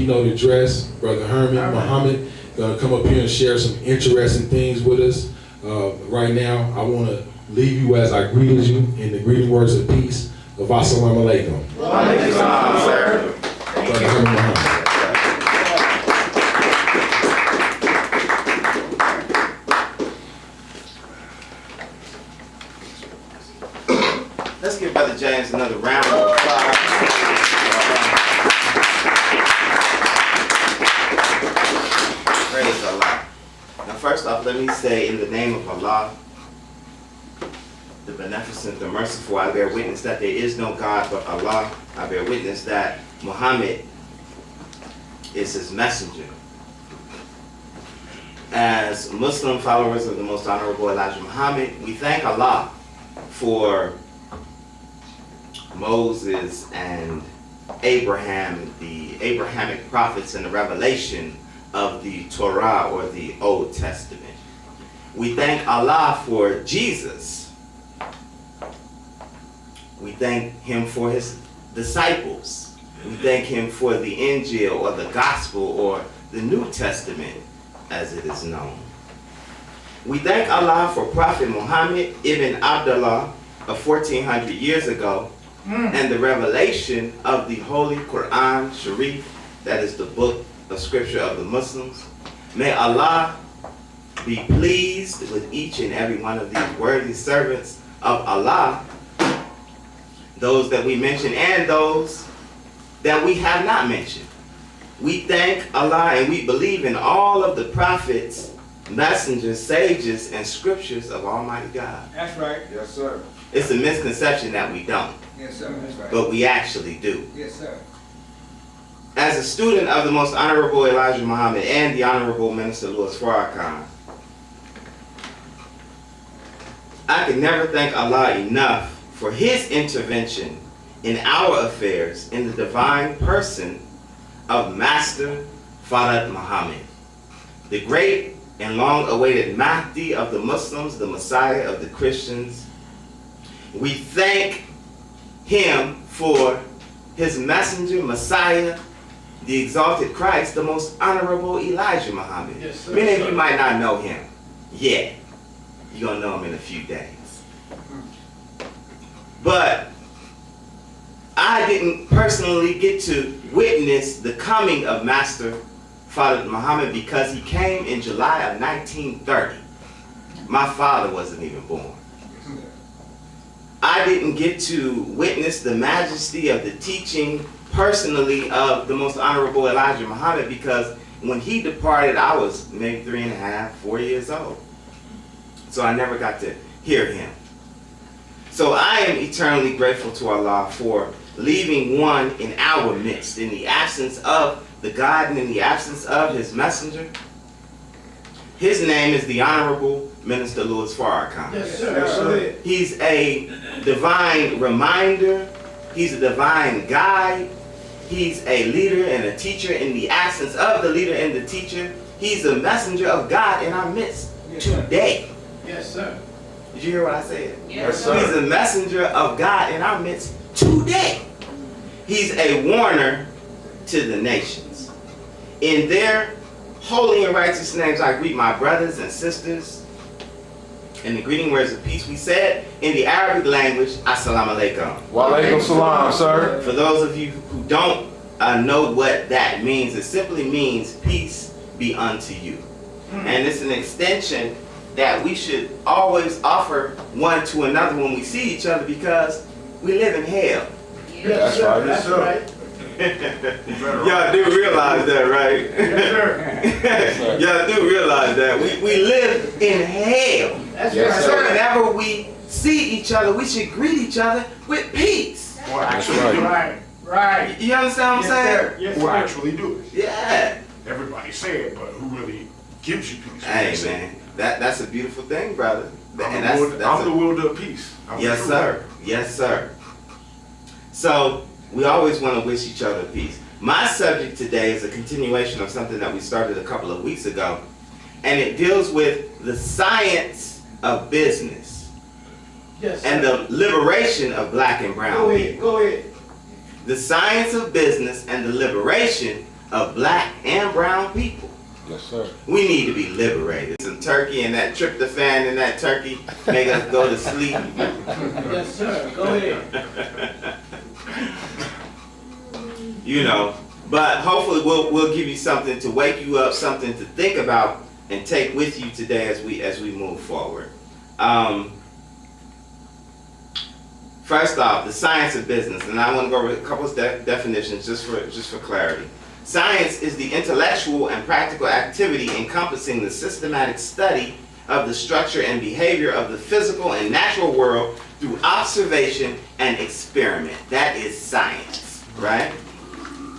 you know the dress. Brother Herman, Muhammad, gonna come up here and share some interesting things with us. Right now, I want to leave you as I greeted you in the greeting words of peace of Assalamu alaikum. Wa alaikum salam, sir. Brother Herman Muhammad. Let's give Brother James another round of applause. Praise Allah. Now first off, let me say in the name of Allah, the beneficent, the merciful, I bear witness that there is no God but Allah. I bear witness that Muhammad is his messenger. As Muslim followers of the most honorable Elijah Muhammad, we thank Allah for Moses and Abraham, the Abrahamic prophets, and the revelation of the Torah or the Old Testament. We thank Allah for Jesus. We thank him for his disciples. We thank him for the Injil or the Gospel or the New Testament as it is known. We thank Allah for Prophet Muhammad ibn Abdullah of 1400 years ago and the revelation of the Holy Quran Sharif, that is the book of scripture of the Muslims. May Allah be pleased with each and every one of these worthy servants of Allah, those that we mention and those that we have not mentioned. We thank Allah and we believe in all of the prophets, messengers, sages, and scriptures of Almighty God. That's right. Yes, sir. It's a misconception that we don't, Yes, sir. That's right. but we actually do. Yes, sir. As a student of the most honorable Elijah Muhammad and the honorable Minister Louis Farrakhan, I can never thank Allah enough for his intervention in our affairs in the divine person of Master Fard Muhammad, the great and long-awaited Mahdi of the Muslims, the Messiah of the Christians. We thank him for his messenger, Messiah, the exalted Christ, the most honorable Elijah Muhammad. Yes, sir. Many of you might not know him yet. You're going to know him in a few days. But I didn't personally get to witness the coming of Master Fard Muhammad because he came in July of 1930. My father wasn't even born. I didn't get to witness the majesty of the teaching personally of the most honorable Elijah Muhammad because when he departed, I was maybe 3.5, 4 years old. So I never got to hear him. So I am eternally grateful to Allah for leaving one in our midst in the absence of the God and in the absence of his messenger. His name is the Honorable Minister Louis Farrakhan. Yes, sir. Yes, sir. He's a divine reminder. He's a divine guide. He's a leader and a teacher in the absence of the leader and the teacher. He's a messenger of God in our midst today. Yes, sir. Did you hear what I said? Yes, sir. He's a messenger of God in our midst today. He's a warner to the nations. In their holy and righteous names, I greet my brothers and sisters. In the greeting words of peace, we said in the Arabic language, Assalamu alaikum. Wa alaikum salam, sir. For those of you who don't know what that means, it simply means peace be unto you. And it's an extension that we should always offer one to another when we see each other because we live in hell. That's right. That's right. Y'all do realize that, right? Yes, sir. Y'all do realize that. We live in hell. That's Yes, right. So whenever we see each other, we should greet each other with peace. Or That's actually do it. Right. Right. You understand what I'm saying? Yes, Or sir. actually do it. Yeah. Everybody say it, but who really gives you peace? Hey man, that's a beautiful thing, brother. I'm And the wielder of peace. I'm yes, the sir. Yes, sir. So we always want to wish each other peace. My subject today is a continuation of something that we started a couple of weeks ago, and it deals with the science of business Yes, sir. and the liberation of black and brown Go people. ahead. Go ahead. The science of business and the liberation of black and brown people. Yes, sir. We need to be liberated. Some turkey and that tryptophan in that turkey make us go to sleep. Yes, sir. Go ahead. You know, but hopefully we'll give you something to wake you up, something to think about and take with you today as we move forward. First off, the science of business, and I want to go over a couple of definitions just for clarity. Science is the intellectual and practical activity encompassing the systematic study of the structure and behavior of the physical and natural world through observation and experiment. That is science, right?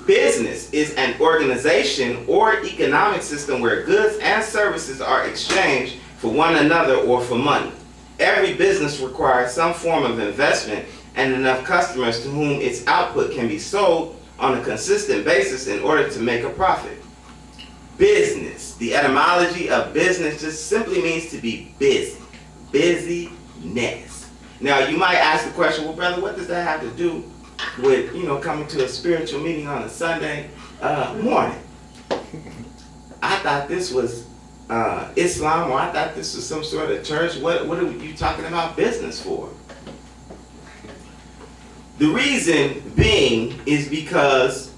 Business is an organization or economic system where goods and services are exchanged for one another or for money. Every business requires some form of investment and enough customers to whom its output can be sold on a consistent basis in order to make a profit. Business, the etymology of business just simply means to be busy, busyness. Now you might ask the question, well brother, what does that have to do with, coming to a spiritual meeting on a Sunday morning? I thought this was Islam, or I thought this was some sort of church. What are you talking about business for? The reason being is because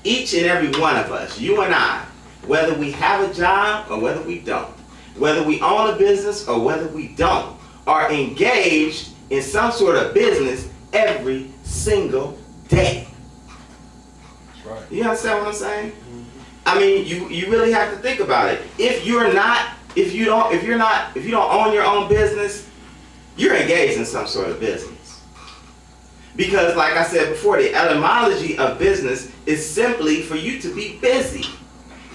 each and every one of us, you and I, whether we have a job or whether we don't, whether we own a business or whether we don't, are engaged in some sort of business every single day. That's right. You understand what I'm saying? I mean, you really have to think about it. If you don't own your own business, you're engaged in some sort of business. Because like I said before, the etymology of business is simply for you to be busy,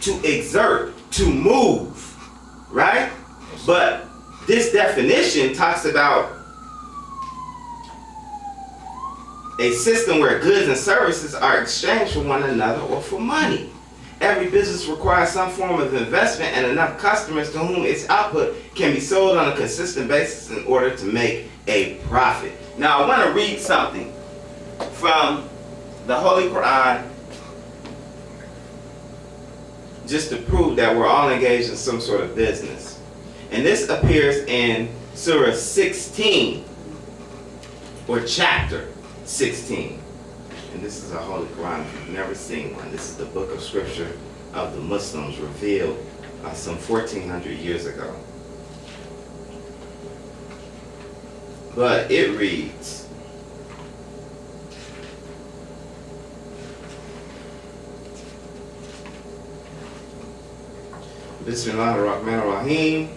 to exert, to move, right? But this definition talks about a system where goods and services are exchanged for one another or for money. Every business requires some form of investment and enough customers to whom its output can be sold on a consistent basis in order to make a profit. Now I want to read something from the Holy Quran just to prove that we're all engaged in some sort of business. And this appears in Surah 16, or chapter 16. And this is a Holy Quran. If you've never seen one, this is the book of scripture of the Muslims revealed some 1400 years ago. But it reads, Bismillahir Rahmanir Rahim.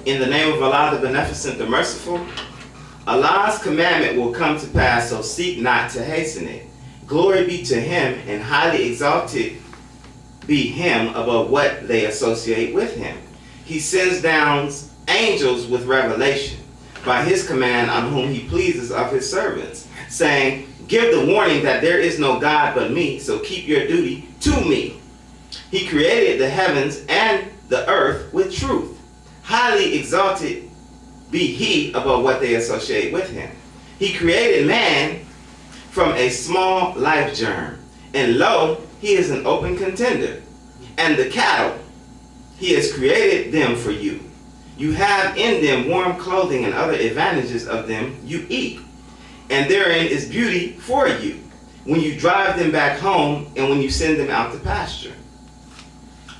In the name of Allah, the Beneficent, the Merciful. Allah's commandment will come to pass, so seek not to hasten it. Glory be to Him, and highly exalted be Him above what they associate with Him. He sends down angels with revelation by His command on whom He pleases of His servants, saying, give the warning that there is no God but me, so keep your duty to me. He created the heavens and the earth with truth. Highly exalted be He above what they associate with Him. He created man from a small life germ, and lo, He is an open contender. And the cattle, He has created them for you. You have in them warm clothing, and other advantages of them you eat. And therein is beauty for you, when you drive them back home and when you send them out to pasture.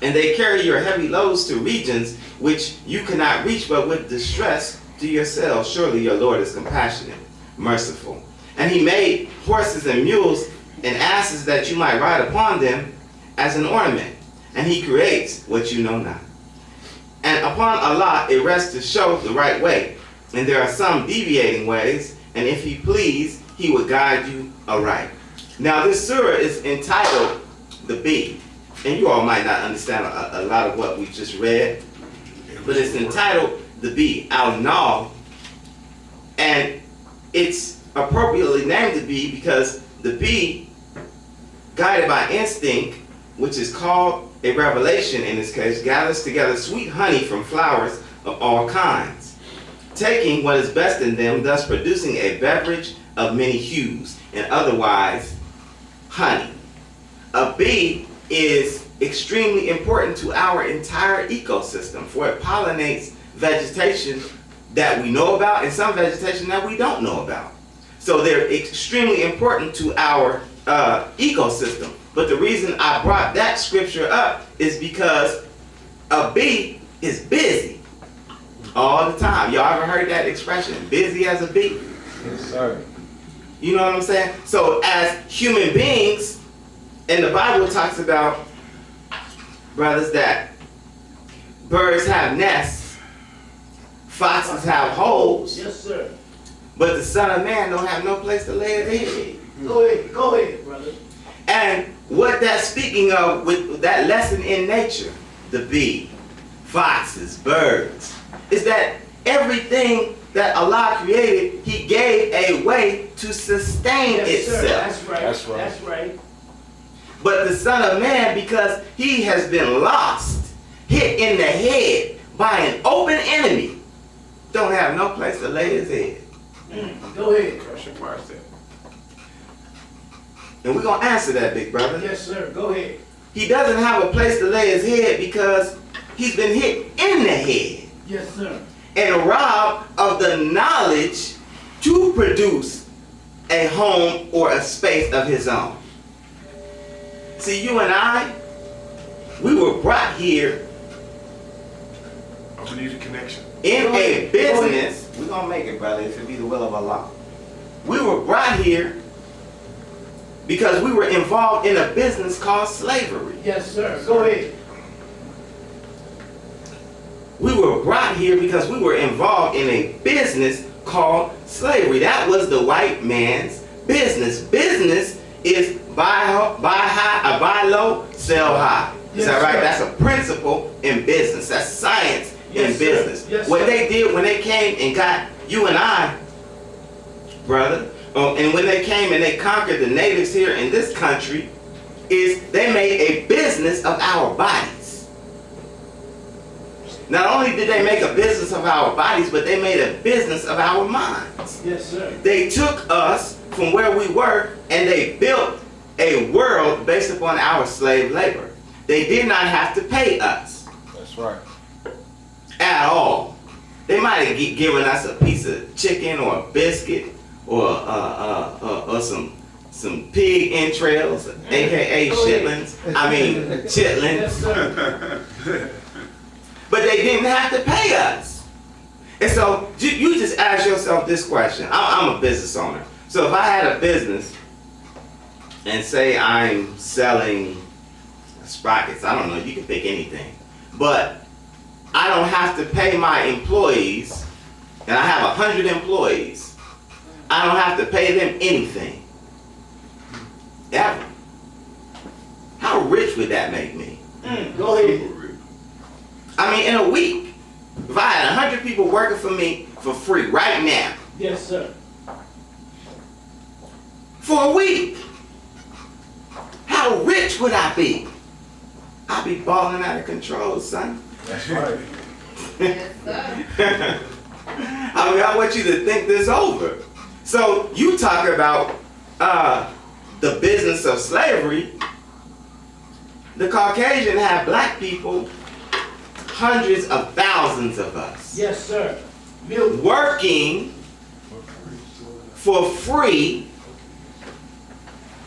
And they carry your heavy loads to regions which you cannot reach, but with distress to yourselves. Surely your Lord is compassionate, merciful. And He made horses and mules and asses that you might ride upon them as an ornament. And He creates what you know not. And upon Allah it rests to show the right way. And there are some deviating ways, and if He please, He would guide you aright. Now this surah is entitled The Bee. And you all might not understand a lot of what we just read, but it's entitled The Bee, Al-Naw. And it's appropriately named The Bee because the bee, guided by instinct, which is called a revelation in this case, gathers together sweet honey from flowers of all kinds, taking what is best in them, thus producing a beverage of many hues, and otherwise honey. A bee is extremely important to our entire ecosystem, for it pollinates vegetation that we know about and some vegetation that we don't know about. So they're extremely important to our ecosystem. But the reason I brought that scripture up is because a bee is busy all the time. Y'all ever heard that expression, busy as a bee? Yes, sir. You know what I'm saying? So as human beings, and the Bible talks about, brothers, that birds have nests, foxes have holes, Yes, sir. but the Son of Man don't have no place to lay his head. Go ahead, brother. And what that's speaking of with that lesson in nature, the bee, foxes, birds, is that everything that Allah created, He gave a way to sustain Yes, sir. itself. That's right. That's right. That's right. But the Son of Man, because he has been lost, hit in the head by an open enemy, don't have no place to lay his head. Go ahead. Why is that? And we're going to answer that, big brother. Yes, sir. Go ahead. He doesn't have a place to lay his head because he's been hit in the head Yes, sir. and robbed of the knowledge to produce a home or a space of his own. See, you and I, we were brought here I'm gonna need a connection. in Go a ahead. business. We're going to make it, brother, if it be the will of Allah. We were brought here because we were involved in a business called slavery. Yes, sir. Go ahead. We were brought here because we were involved in a business called slavery. That was the white man's business. Business is buy high, buy low, sell high. Is Yes, that right? sir. That's a principle in business. That's science Yes, in sir. business. Yes, What sir. they did when they came and got you and I, brother, and when they came and they conquered the natives here in this country, is they made a business of our bodies. Not only did they make a business of our bodies, but they made a business of our minds. Yes, sir. They took us from where we were and they built a world based upon our slave labor. They did not have to pay us That's right. at all. They might have given us a piece of chicken or a biscuit or some pig entrails, aka chitlins. I mean chitlins. Yes, sir. But they didn't have to pay us. And so you just ask yourself this question. I'm a business owner. So if I had a business and say I'm selling sprockets, I don't know, you can pick anything. But I don't have to pay my employees, and I have 100 employees. I don't have to pay them anything. Ever. How rich would that make me? Go ahead. I mean, in a week, if I had 100 people working for me for free right now, Yes, sir. for a week, how rich would I be? I'd be balling out of control, son. That's right. I mean, I want you to think this over. So you talk about the business of slavery. The Caucasian had black people, hundreds of thousands of us, Yes, sir. Milk. working for free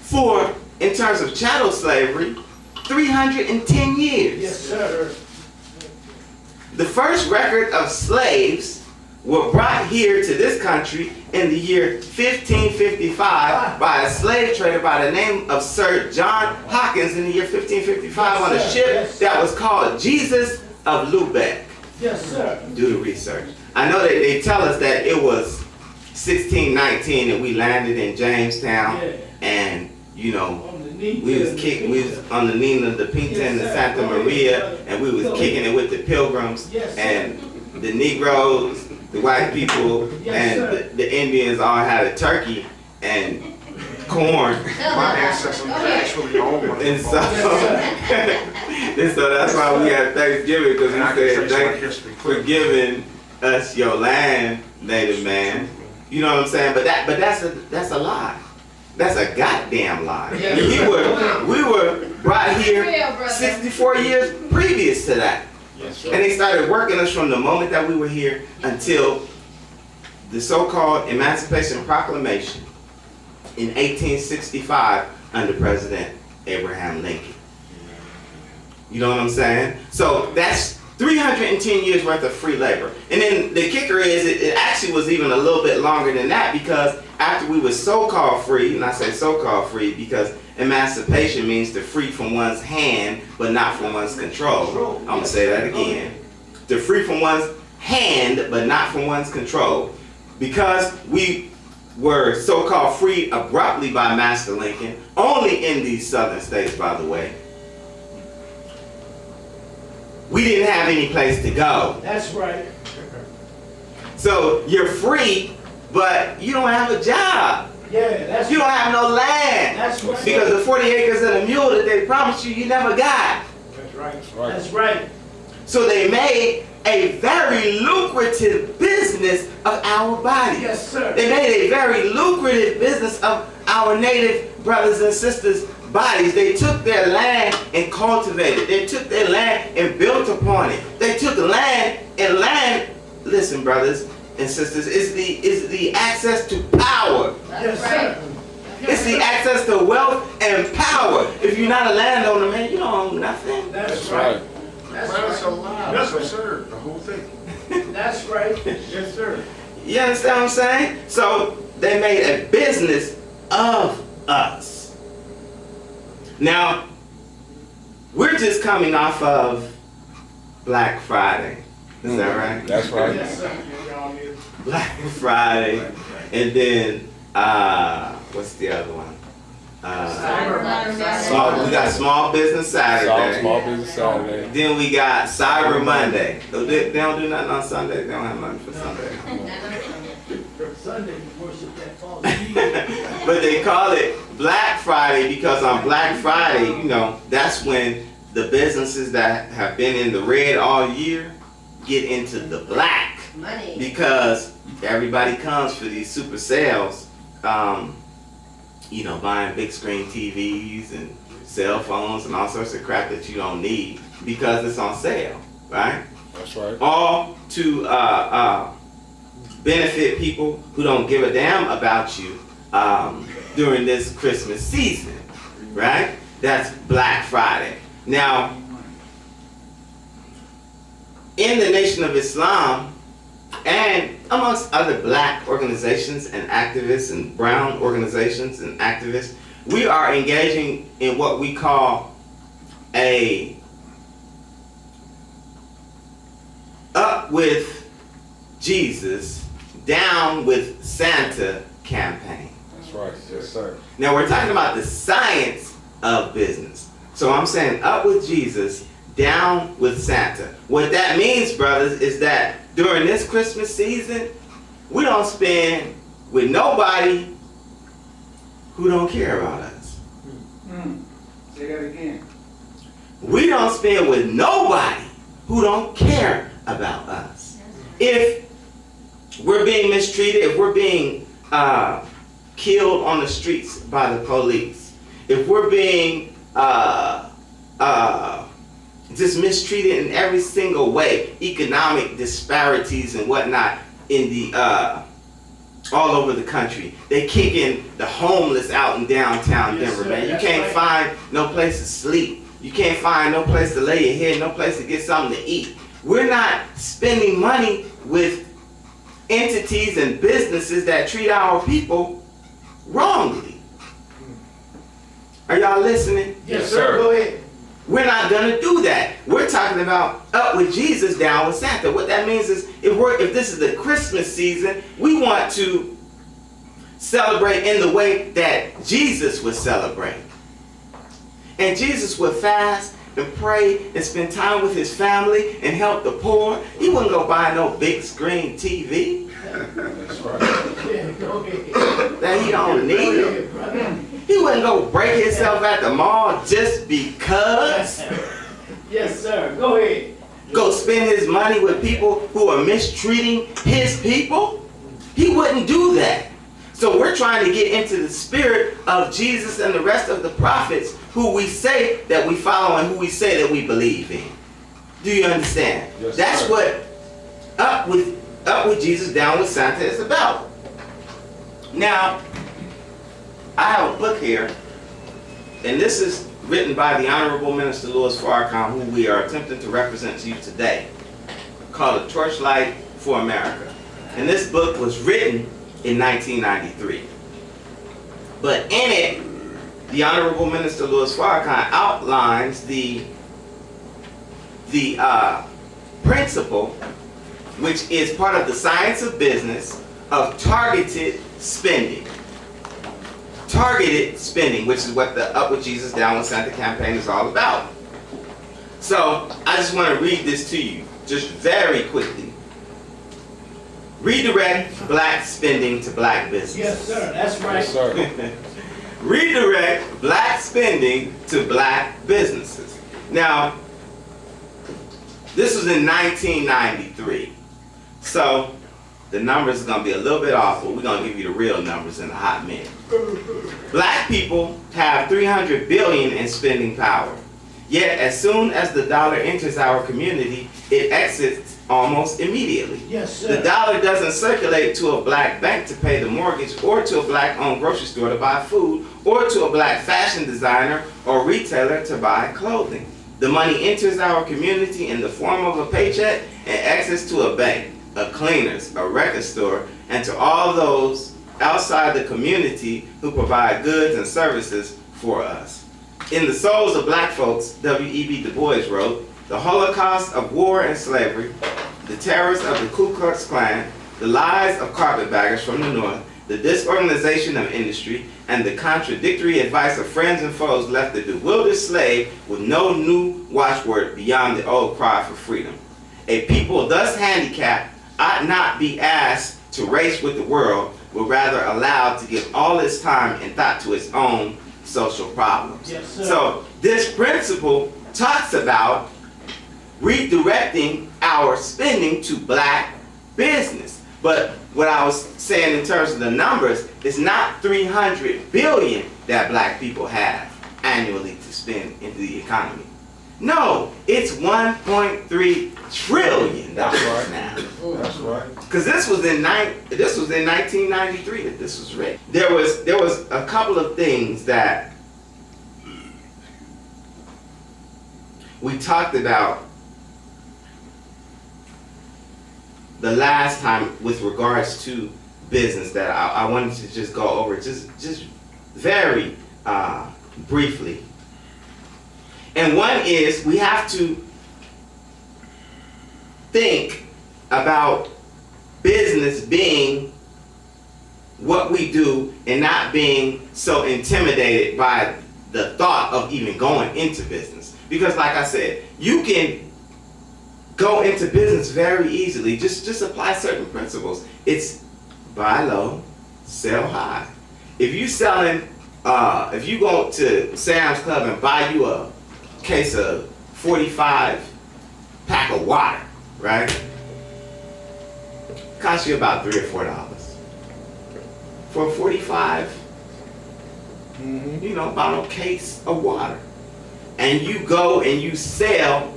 for, in terms of chattel slavery, 310 years. Yes, sir. The first record of slaves were brought here to this country in the year 1555 by a slave trader by the name of Sir John Hawkins in the year 1555 on a Yes, sir. ship Yes. that was called Jesus of Lubeck. Yes, sir. Do the research. I know that they tell us that it was 1619 and we landed in Jamestown, Yeah. and you know, On the knee. we was kicking, we was on the Nina, the Pinta, and the Yes, sir. Santa Go ahead, Maria, brother. and we was Go kicking ahead. it with the Pilgrims, Yes, sir. and the Negroes, the white people, Yes, and sir. the Indians all had a turkey, and corn. My ancestors actually owned one. And so, and so that's why we have Thanksgiving, because And I we can said, trace my thank history for clearly. giving us your land, native man. You know what I'm saying? But that's a lie. That's a goddamn lie. We were brought here 64 years previous to that. Yes, And sir. they started working us from the moment that we were here until the so-called Emancipation Proclamation in 1865 under President Abraham Lincoln. You know what I'm saying? So that's 310 years worth of free labor. And then the kicker is it actually was even a little bit longer than that, because after we were so-called free, and I say so-called free because emancipation means to free from one's hand but not from one's control. I'm going to say that again. To free from one's hand but not from one's control. Because we were so-called free abruptly by Master Lincoln, only in these southern states, by the way, we didn't have any place to go. That's right. So you're free, but you don't have a job. Yeah, that's You don't have no land. That's right. Because the 40 acres and a mule that they promised you, you never got. That's right. That's right. That's right. So they made a very lucrative business of our bodies. Yes, sir. They made a very lucrative business of our native brothers and sisters' bodies. They took their land and cultivated. They took their land and built upon it. They took land, and land, listen, brothers and sisters, is the access to power. Yes, sir. It's the access to wealth and power. If you're not a landowner, man, you don't own nothing. That's That's right. right. That's Man, it's a right. lie. Yes, That's sir. absurd, the whole thing. That's right. Yes, sir. You understand what I'm saying? So they made a business of us. Now, we're just coming off of Black Friday. Is that right? That's right. Yes, sir. Black Friday. And then, what's the other one? We got Small Business Saturday. Small business Saturday. Then we got Cyber Monday. They don't do nothing on Sunday. They don't have nothing for Sunday. Sunday, you worship that false. But they call it Black Friday because on Black Friday, you know, that's when the businesses that have been in the red all year get into the black. Money. Because everybody comes for these super sales, you know, buying big screen TVs and cell phones and all sorts of crap that you don't need because it's on sale, right? That's right. All to benefit people who don't give a damn about you during this Christmas season, right? That's Black Friday. Now, in the Nation of Islam, and amongst other black organizations and activists and brown organizations and activists, we are engaging in what we call a up with Jesus, down with Santa campaign. That's right. Yes, sir. Now we're talking about the science of business. So I'm saying up with Jesus, down with Santa. What that means, brothers, is that during this Christmas season, we don't spend with nobody who don't care about us. Say that again. We don't spend with nobody who don't care about us. If we're being mistreated, if we're being killed on the streets by the police, if we're being just mistreated in every single way, economic disparities and whatnot in the all over the country. They kicking the homeless out in downtown Yes, Denver, sir. man. You That's can't right. find no place to sleep. You can't find no place to lay your head, no place to get something to eat. We're not spending money with entities and businesses that treat our people wrongly. Are y'all listening? Yes, sir. Go ahead. We're not gonna do that. We're talking about up with Jesus, down with Santa. What that means is if this is the Christmas season, we want to celebrate in the way that Jesus would celebrate. And Jesus would fast and pray and spend time with his family and help the poor. He wouldn't go buy no big screen TV That's right. Yeah, go ahead. that he don't Go need. ahead, brother. wouldn't go break himself at the mall just because. Yes, sir. Go ahead. Go spend his money with people who are mistreating his people. He wouldn't do that. So we're trying to get into the spirit of Jesus and the rest of the prophets who we say that we follow and who we say that we believe in. Do you understand? Yes, That's sir. what up with Jesus, down with Santa is about. Now, I have a book here, and this is written by the Honorable Minister Louis Farrakhan, who we are attempting to represent to you today, called A Torchlight for America. And this book was written in 1993. But in it, the Honorable Minister Louis Farrakhan outlines the principle, which is part of the science of business, of targeted spending. Targeted spending, which is what the Up With Jesus, Down With Santa campaign is all about. So, I just want to read this to you, just very quickly. Redirect black spending to black business. Yes, sir. That's right. Yes, sir. Redirect black spending to black businesses. Now, this was in 1993. So, the numbers are going to be a little bit off, but we're going to give you the real numbers in a hot minute. Black people have $300 billion in spending power. Yet, as soon as the dollar enters our community, it exits almost immediately. Yes, sir. The dollar doesn't circulate to a black bank to pay the mortgage, or to a black-owned grocery store to buy food, or to a black fashion designer or retailer to buy clothing. The money enters our community in the form of a paycheck and exits to a bank, a cleaners, a record store, and to all those outside the community who provide goods and services for us. In the Souls of Black Folks, W.E.B. Du Bois wrote, the Holocaust of war and slavery, the terrors of the Ku Klux Klan, the lies of carpetbaggers from the North, the disorganization of industry, and the contradictory advice of friends and foes left the bewildered slave with no new watchword beyond the old cry for freedom. A people thus handicapped ought not be asked to race with the world, but rather allowed to give all its time and thought to its own social problems. Yes, sir. So this principle talks about redirecting our spending to black business. But what I was saying in terms of the numbers, it's not 300 billion that black people have annually to spend into the economy. No, it's 1.3 trillion That's dollars right. now. That's right. Because this was in 1993 that this was written. There was a couple of things that we talked about the last time with regards to business that I wanted to just go over just very briefly. And one is we have to think about business being what we do and not being so intimidated by the thought of even going into business. Because like I said, you can go into business very easily. Just apply certain principles. It's buy low, sell high. If you selling, if you go to Sam's Club and buy you a case of 45 pack of water, right? Costs you about $3 or $4 for a 45, bottle case of water, and you go and you sell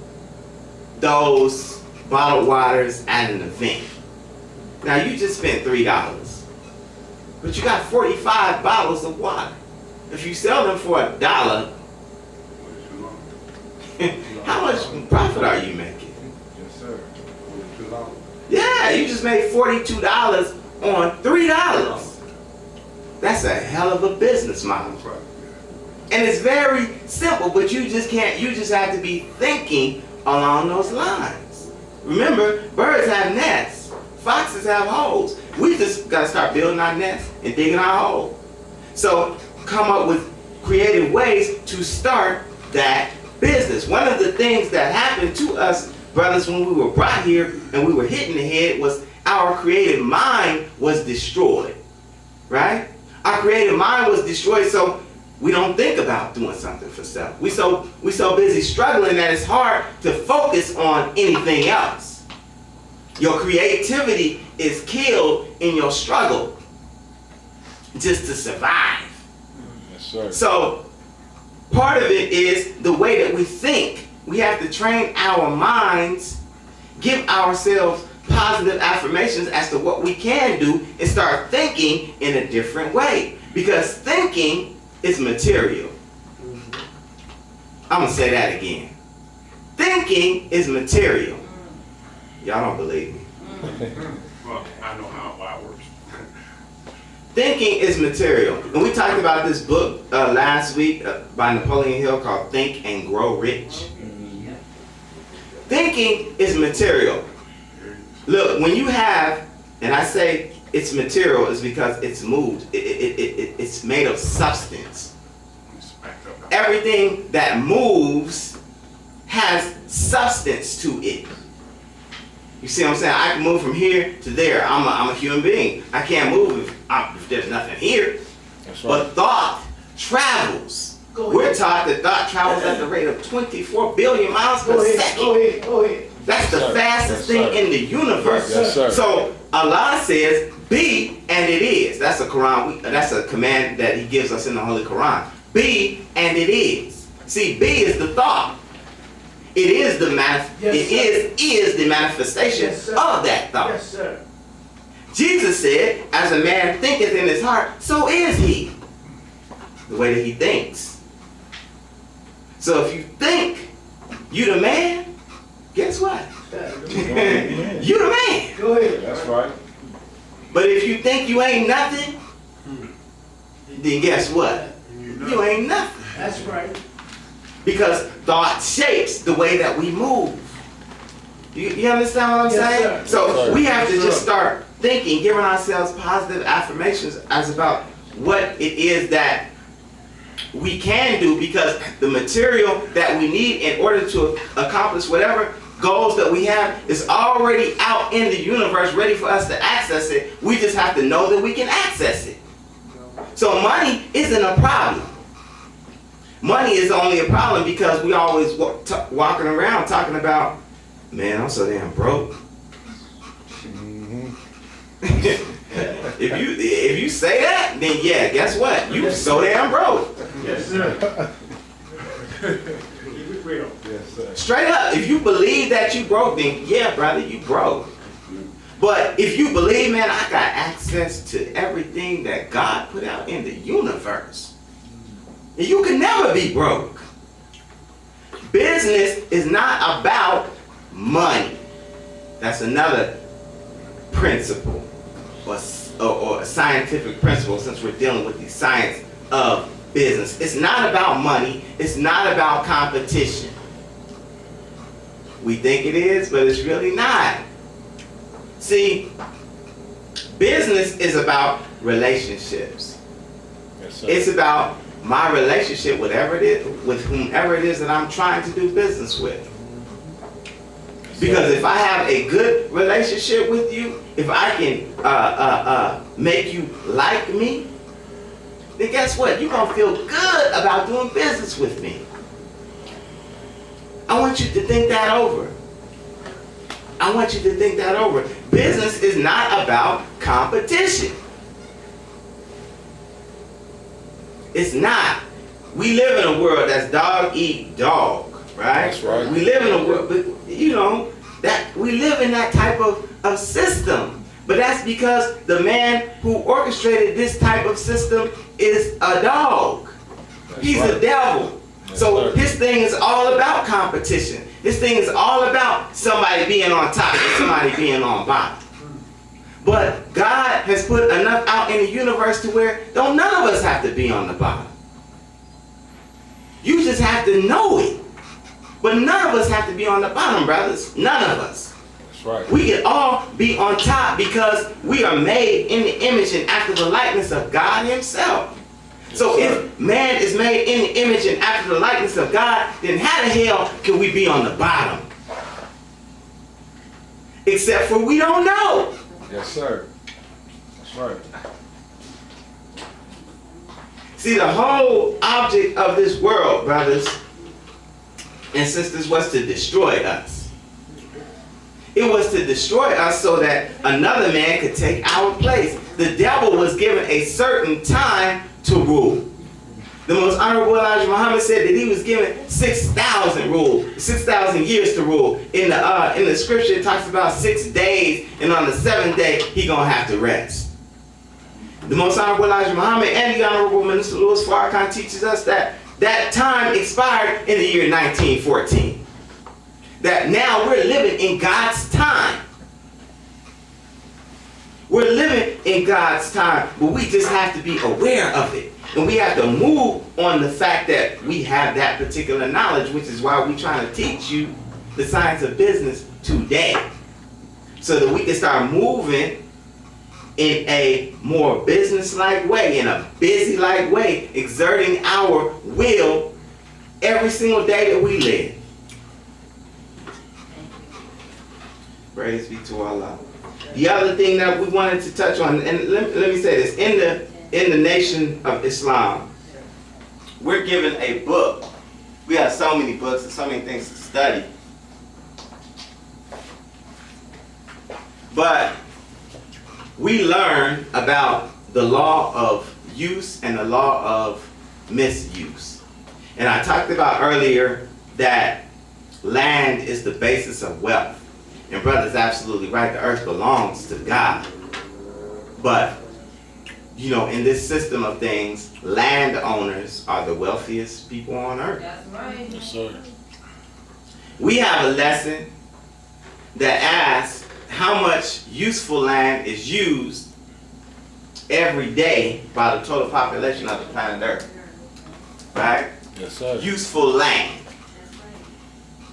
those bottled waters at an event. Now you just spent $3, but you got 45 bottles of water. If you sell them for $1, how much profit are you making? Yes, sir. $42. Yeah, you just made $42 on $3. That's a hell of a business model. And it's very simple, but you just have to be thinking along those lines. Remember, birds have nests, foxes have holes. We just gotta start building our nests and digging our hole. So come up with creative ways to start that business. One of the things that happened to us brothers when we were brought here and we were hit in the head was our creative mind was destroyed, right? Our creative mind was destroyed, so we don't think about doing something for self. We so busy struggling that it's hard to focus on anything else. Your creativity is killed in your struggle just to survive. Yes, sir. So part of it is the way that we think. We have to train our minds, give ourselves positive affirmations as to what we can do, and start thinking in a different way. Because thinking is material. I'm going to say that again. Thinking is material. Y'all don't believe me. Well, I know why it works. Thinking is material. And we talked about this book last week by Napoleon Hill called Think and Grow Rich. Thinking is material. Look, when you have, and I say it's material is because it's moved. It's made of substance. Everything that moves has substance to it. You see what I'm saying? I can move from here to there. I'm a human being. I can't move if there's nothing here. That's right. But thought travels. We're taught that thought travels at the rate of 24 billion miles per second. Go ahead. That's the Yes, sir. fastest Yes, thing sir. in the universe. Yes, sir. So Allah says, "Be and it is." That's a Quran. That's a command that He gives us in the Holy Quran. Be and it is. See, be is the thought. It is the is the manifestation of that thought. Yes, sir. Jesus said, "As a man thinketh in his heart, so is he." The way that he thinks. So if you think you the man, guess what? You the man. Go ahead. That's right. But if you think you ain't nothing, then guess what? You ain't nothing. That's right. Because thought shapes the way that we move. You understand what I'm Yes, saying? sir. So Yes, sir. we have to Yes, just sir. start thinking, giving ourselves positive affirmations as about what it is that we can do, because the material that we need in order to accomplish whatever goals that we have is already out in the universe ready for us to access it. We just have to know that we can access it. So money isn't a problem. Money is only a problem because we always walking around talking about, man, I'm so damn broke. If you say that, then yeah, guess what? You so damn broke. Yes, sir. Keep it real. Yes, sir. Straight up, if you believe that you broke, then yeah, brother, you broke. But if you believe, man, I got access to everything that God put out in the universe, you can never be broke. Business is not about money. That's another principle or a scientific principle, since we're dealing with the science of business. It's not about money. It's not about competition. We think it is, but it's really not. See, business is about relationships. Yes, sir. It's about my relationship with whomever it is that I'm trying to do business with. Because if I have a good relationship with you, if I can make you like me, then guess what? You're going to feel good about doing business with me. I want you to think that over. I want you to think that over. Business is not about competition. It's not. We live in a world that's dog eat dog, right? That's right. We live in a world, but you know, that we live in that type of system. But that's because the man who orchestrated this type of system is a dog. That's He's right. a devil. Yes, So sir. his thing is all about competition. His thing is all about somebody being on top and somebody being on bottom. But God has put enough out in the universe to where none of us have to be on the bottom. You just have to know it. But none of us have to be on the bottom, brothers. None of us. That's right. We can all be on top because we are made in the image and after the likeness of God Himself. So Yes, sir. if man is made in the image and after the likeness of God, then how the hell can we be on the bottom? Except for we don't know. Yes, sir. That's right. See, the whole object of this world, brothers and sisters, was to destroy us. It was to destroy us so that another man could take our place. The devil was given a certain time to rule. The most honorable Elijah Muhammad said that he was given 6,000 years to rule. In the scripture, it talks about 6 days, and on the 7th day, he gonna have to rest. The most honorable Elijah Muhammad and the honorable Minister Louis Farrakhan teaches us that that time expired in the year 1914. That now we're living in God's time. We're living in God's time, but we just have to be aware of it. And we have to move on the fact that we have that particular knowledge, which is why we're trying to teach you the science of business today. So that we can start moving in a more business-like way, in a busy-like way, exerting our will every single day that we live. Praise be to Allah. The other thing that we wanted to touch on, and let me say this, in the nation of Islam, we're given a book. We have so many books and so many things to study. But we learn about the law of use and the law of misuse. And I talked about earlier that land is the basis of wealth. And brother's absolutely right, the earth belongs to God. But, you know, in this system of things, landowners are the wealthiest people on earth. That's right. Yes, sir. We have a lesson that asks how much useful land is used every day by the total population of the planet Earth. Right? Yes, sir. Useful land.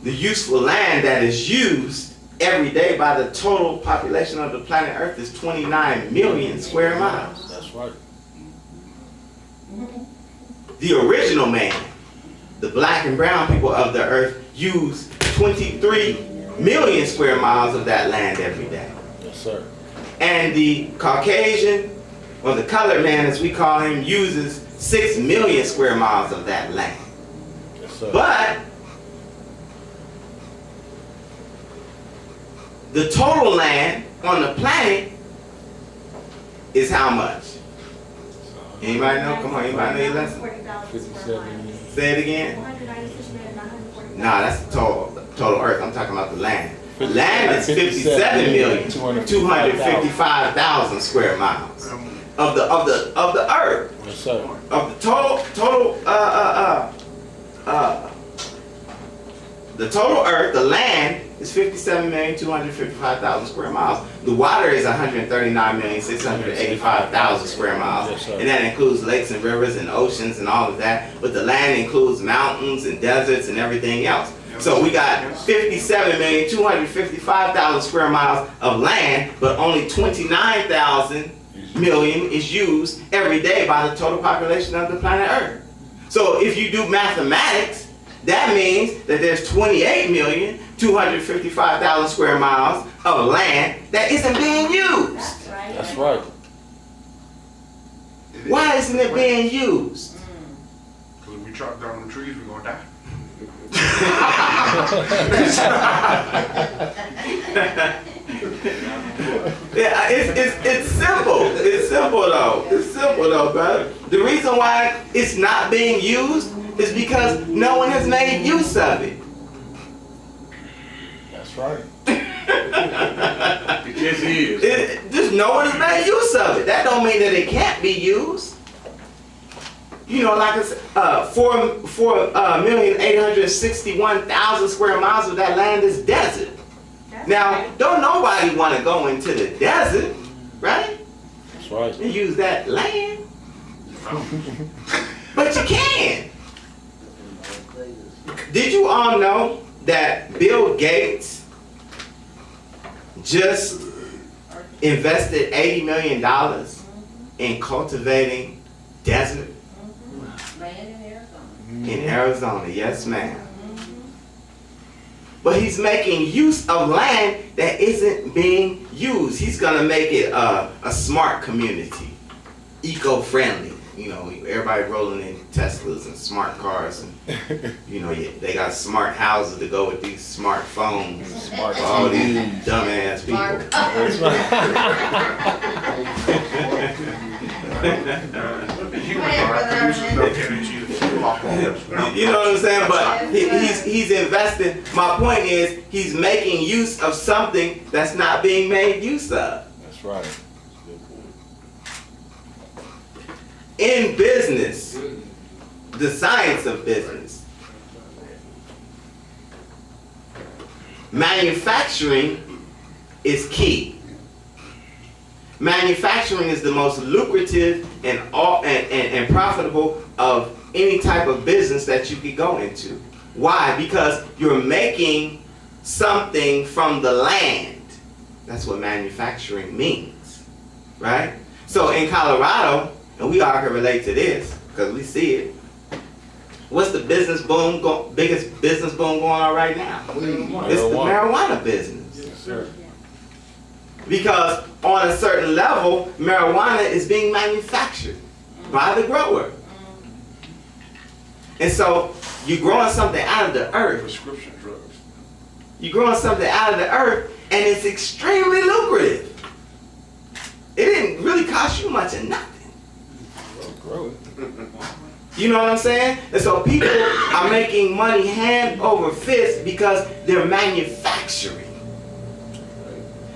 The useful land that is used every day by the total population of the planet Earth is 29 million square miles. That's right. The original man, the black and brown people of the earth, use 23 million square miles of that land every day. Yes, sir. And the Caucasian, or the colored man as we call him, uses 6 million square miles of that land. Yes, sir. But the total land on the planet is how much? Anybody know? Come on, anybody know your lesson? 57. Say it again. Nah, that's the total earth. I'm talking about the land. Land is 57,255,000 square miles of the earth. Yes, sir. Of the total earth, the land is 57,255,000 square miles. The water is 139,685,000 square miles. Yes, sir. And that includes lakes and rivers and oceans and all of that. But the land includes mountains and deserts and everything else. So we got 57,255,000 square miles of land, but only 29,000 million is used every day by the total population of the planet Earth. So if you do mathematics, that means that there's 28,255,000 square miles of land that isn't being used. That's right. That's right. Why isn't it being used? Because if we chop down them trees, we're gonna die. Yeah, it's simple. It's simple though. It's simple though, brother. The reason why it's not being used is because no one has made use of it. That's right. It just is. Just no one has made use of it. That don't mean that it can't be used. You know, like I said, 4,861,000 square miles of that land is desert. Now, don't nobody want to go into the desert, right? That's right. And use that land. But you can. Did you all know that Bill Gates just invested $80 million in cultivating desert Land in Arizona. in Arizona? Yes, ma'am. But he's making use of land that isn't being used. He's gonna make it a smart community, eco-friendly. you know, everybody rolling in Teslas and smart cars, and you know, they got smart houses to go with these smartphones. Smart All these TVs. dumbass people. Mark. That's right. You know what I'm saying? But he's investing. My point is, he's making use of something that's not being made use of. That's right. In business, the science of business, manufacturing is key. Manufacturing is the most lucrative and profitable of any type of business that you could go into. Why? Because you're making something from the land. That's what manufacturing means, right? So in Colorado, and we all can relate to this because we see it. What's the biggest business boom going on right now? It's the marijuana business. Yes, sir. Because on a certain level, marijuana is being manufactured by the grower. And so you're growing something out of the earth. Prescription drugs. You're growing something out of the earth, and it's extremely lucrative. It didn't really cost you much of nothing. Grow it. You know what I'm saying? And so people are making money hand over fist because they're manufacturing.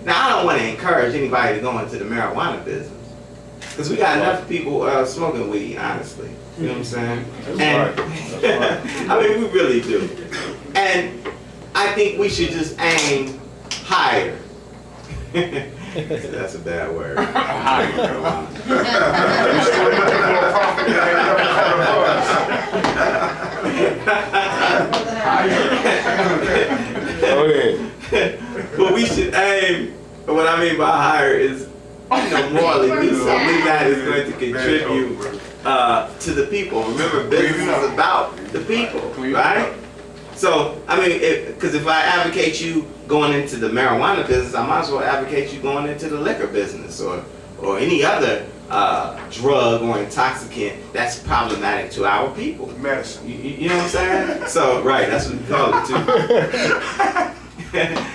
Now, I don't want to encourage anybody to go into the marijuana business because we got enough people smoking weed, honestly. You know what I'm saying? That's right. That's right. I mean, we really do. And I think we should just aim higher. That's a bad word. Higher marijuana. Go ahead. But we should aim, what I mean by higher is, morally, do something that is going to contribute to the people. Remember, business is about the people, right? So, I mean, because if I advocate you going into the marijuana business, I might as well advocate you going into the liquor business or any other drug or intoxicant that's problematic to our people. Medicine. You know what I'm saying? So, right, that's what we call it too.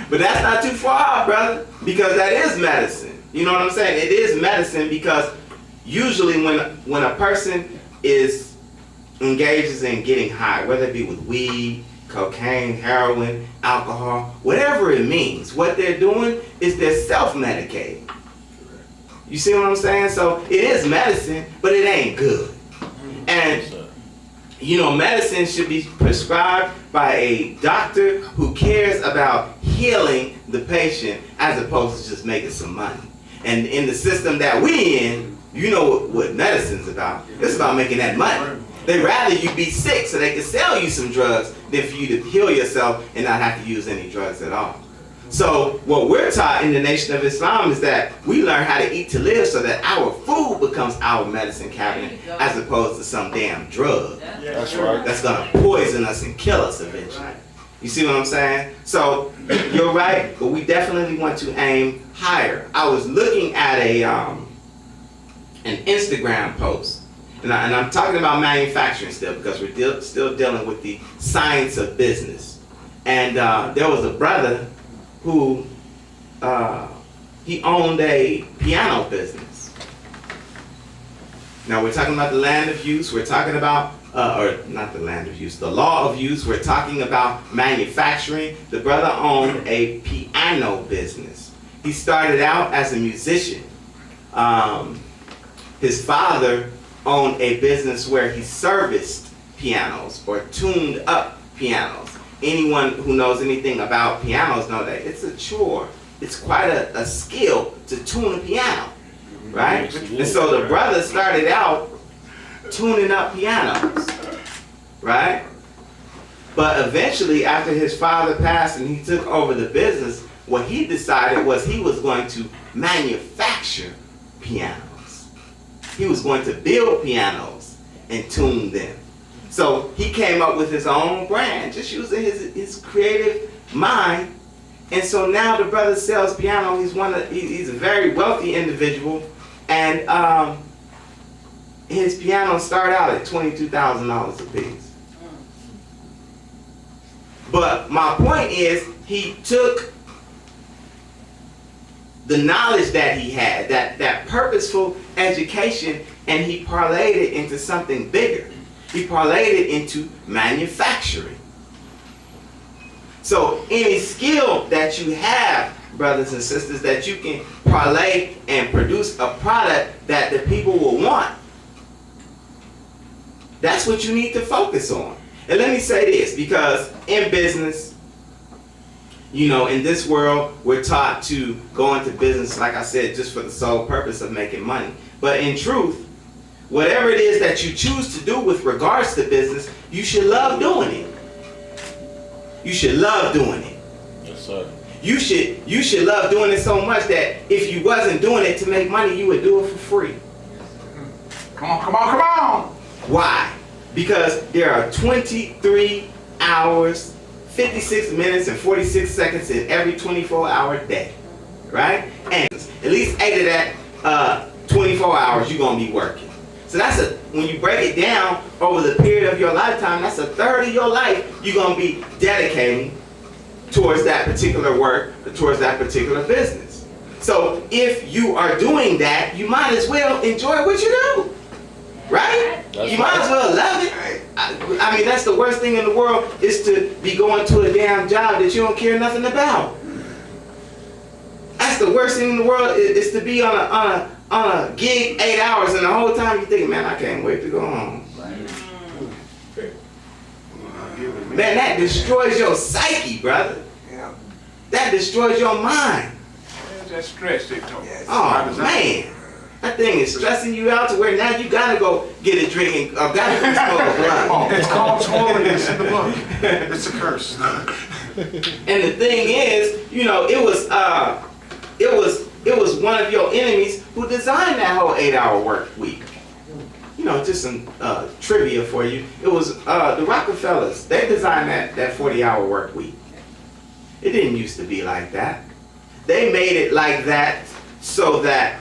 But that's not too far off, brother, because that is medicine. You know what I'm saying? It is medicine because usually when a person engages in getting high, whether it be with weed, cocaine, heroin, alcohol, whatever it means, what they're doing is they're self-medicating. You see what I'm saying? So it is medicine, but it ain't good. And medicine should be prescribed by a doctor who cares about healing the patient as opposed to just making some money. And in the system that we in, you know what medicine's about. It's about making that money. They'd rather you be sick so they can sell you some drugs than for you to heal yourself and not have to use any drugs at all. So what we're taught in the Nation of Islam is that we learn how to eat to live so that our food becomes our medicine cabinet as opposed to some damn drug That's right. that's gonna poison us and kill us eventually. You see what I'm saying? So you're right, but we definitely want to aim higher. I was looking at an Instagram post, and I'm talking about manufacturing still because we're still dealing with the science of business. And there was a brother who he owned a piano business. Now we're talking about the land of use. We're talking about, or not the land of use, the law of use. We're talking about manufacturing. The brother owned a piano business. He started out as a musician. His father owned a business where he serviced pianos or tuned up pianos. Anyone who knows anything about pianos know that it's a chore. It's quite a skill to tune a piano, right? And so the brother started out tuning up pianos, right? But eventually, after his father passed and he took over the business, what he decided was he was going to manufacture pianos. He was going to build pianos and tune them. So he came up with his own brand, just using his creative mind. And so now the brother sells piano. He's a very wealthy individual, and his piano start out at $22,000 a piece. But my point is, he took the knowledge that he had, that purposeful education, and he parlayed it into something bigger. He parlayed it into manufacturing. So any skill that you have, brothers and sisters, that you can parlay and produce a product that the people will want, that's what you need to focus on. And let me say this, because in business, you know, in this world, we're taught to go into business, like I said, just for the sole purpose of making money. But in truth, whatever it is that you choose to do with regards to business, you should love doing it. You should love doing it. Yes, sir. You should love doing it so much that if you wasn't doing it to make money, you would do it for free. Come on, come on, come on! Why? Because there are 23 hours, 56 minutes, and 46 seconds in every 24-hour day, right? And at least 8 of that 24 hours you're gonna be working. So when you break it down over the period of your lifetime, that's a third of your life you're gonna be dedicating towards that particular work, or towards that particular business. So if you are doing that, you might as well enjoy what you do. Right? That's You might as well love it. I mean, that's the worst thing in the world, is to be going to a damn job that you don't care nothing about. That's the worst thing in the world, is to be on a gig 8 hours, and the whole time you're thinking, man, I can't wait to go home. Man, that destroys your psyche, brother. Yeah. That destroys your mind. There's that stress they talk. Oh, man. That thing is stressing you out to where now you gotta go get a drink and gotta go smoke a blunt. It's called holiness in the book. It's a curse. And the thing is, you know, it was one of your enemies who designed that whole 8-hour work week. You know, just some trivia for you. It was the Rockefellers. They designed that 40-hour work week. It didn't used to be like that. They made it like that so that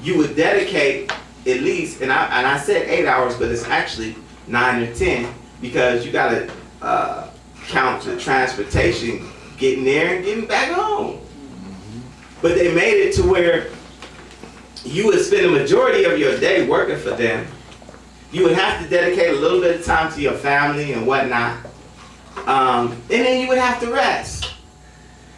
you would dedicate at least, and I said 8 hours, but it's actually 9 or 10, because you gotta count the transportation, getting there and getting back home. But they made it to where you would spend the majority of your day working for them. You would have to dedicate a little bit of time to your family and whatnot. And then you would have to rest.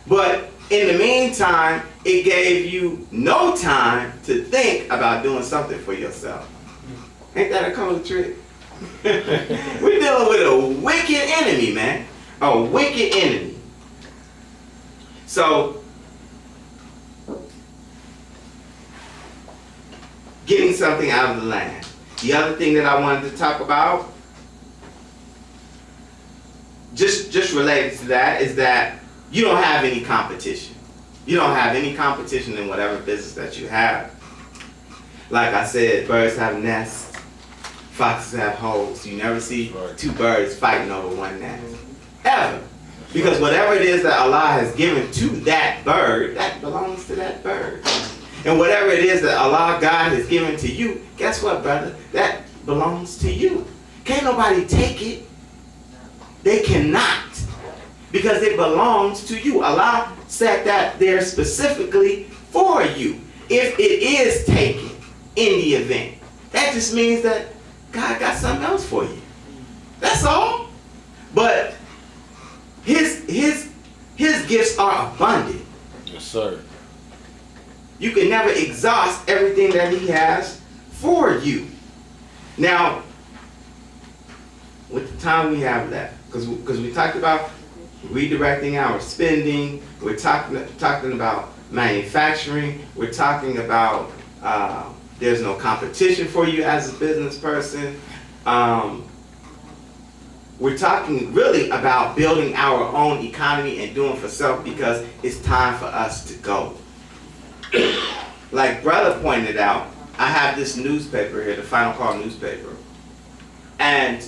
But in the meantime, it gave you no time to think about doing something for yourself. Ain't that a cold trick? We're dealing with a wicked enemy, man. A wicked enemy. So, getting something out of the land. The other thing that I wanted to talk about, just related to that, is that you don't have any competition. You don't have any competition in whatever business that you have. Like I said, birds have nests, foxes have holes. You never see two birds fighting over one nest. Ever. Because whatever it is that Allah has given to that bird, that belongs to that bird. And whatever it is that Allah, God, has given to you, guess what, brother? That belongs to you. Can't nobody take it. They cannot. Because it belongs to you. Allah set that there specifically for you. If it is taken in the event, that just means that God got something else for you. That's all. But his gifts are abundant. Yes, sir. You can never exhaust everything that he has for you. Now, with the time we have left, because we talked about redirecting our spending, we're talking about manufacturing, we're talking about there's no competition for you as a business person. We're talking really about building our own economy and doing for self, because it's time for us to go. Like brother pointed out, I have this newspaper here, the Final Call newspaper. And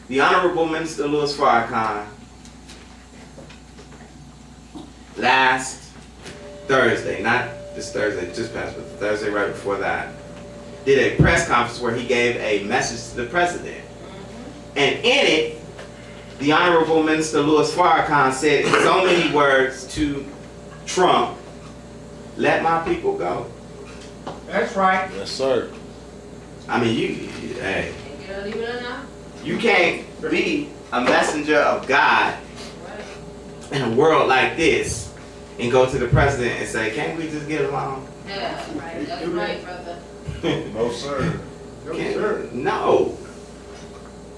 the Honorable Minister Louis Farrakhan, last Thursday, not this Thursday, just past, but the Thursday right before that, did a press conference where he gave a message to the president. And in it, the Honorable Minister Louis Farrakhan said in so many words to Trump, "Let my people go." That's right. Yes, sir. I mean, hey, Take it or leave it or not. you can't be a messenger of God Right. in a world like this and go to the president and say, "Can't we just get along?" Yeah, right. That's right, brother. No, sir. No.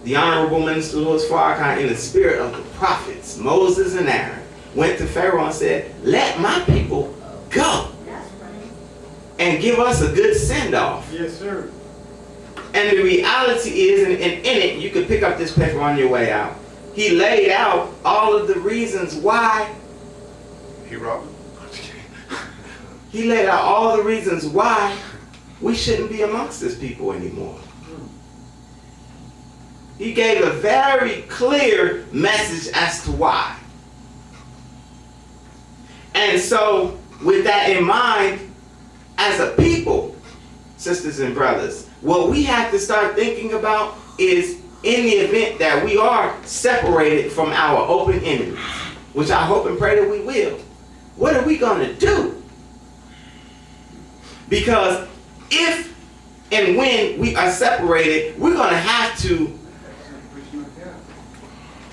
The Honorable Minister Louis Farrakhan, in the spirit of the prophets, Moses and Aaron, went to Pharaoh and said, "Let my people go That's right. and give us a good send-off." Yes, sir. And the reality is, and in it, you could pick up this paper on your way out. He laid out all of the reasons why. He wrote. He laid out all the reasons why we shouldn't be amongst this people anymore. He gave a very clear message as to why. And so, with that in mind, as a people, sisters and brothers, what we have to start thinking about is, in the event that we are separated from our open enemies, which I hope and pray that we will, what are we going to do? Because if and when we are separated, we're going to have to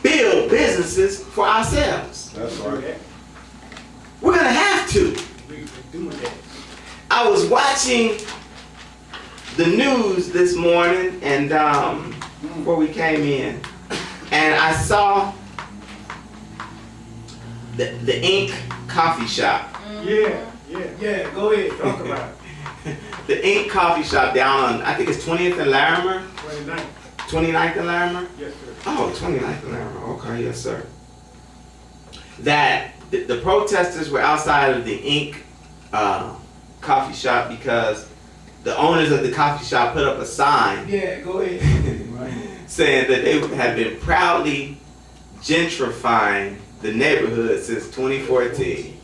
build businesses for ourselves. That's right. We're going to have to. I was watching the news this morning, and before we came in, and I saw the Ink coffee shop. Yeah, go ahead, talk about it. The Ink coffee shop down on, I think it's 20th and Larimer, 29. 29th and Larimer. Yes, sir. Oh, 29th and Larimer. Okay, yes, sir. That the protesters were outside of the Ink coffee shop because the owners of the coffee shop put up a sign Yeah, go ahead. saying that they had been proudly gentrifying the neighborhood since 2014.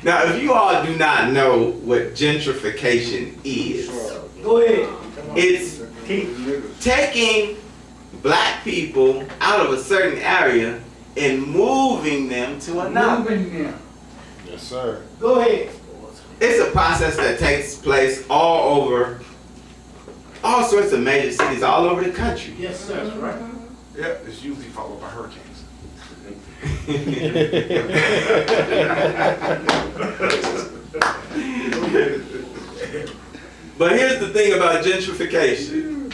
Now, if you all do not know what gentrification is, Go ahead. it's taking black people out of a certain area and moving them to another. Moving them. Yes, sir. Go ahead. It's a process that takes place all over, all sorts of major cities all over the country. Yes, sir. That's right. Yeah, it's usually followed by hurricanes. But here's the thing about gentrification,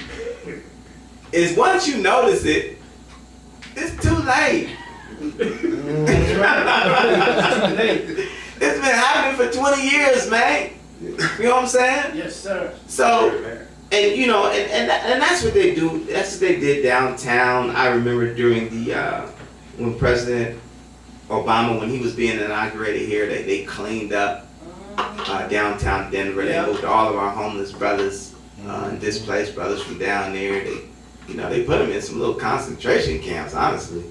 is once you notice it, it's too late. It's been happening for 20 years, man. You know what I'm saying? Yes, sir. So, and you know, and that's what they do. That's what they did downtown. I remember during the when President Obama, when he was being inaugurated here, they cleaned up downtown Denver. They moved all of our homeless brothers and displaced brothers from down there. They put them in some little concentration camps, honestly,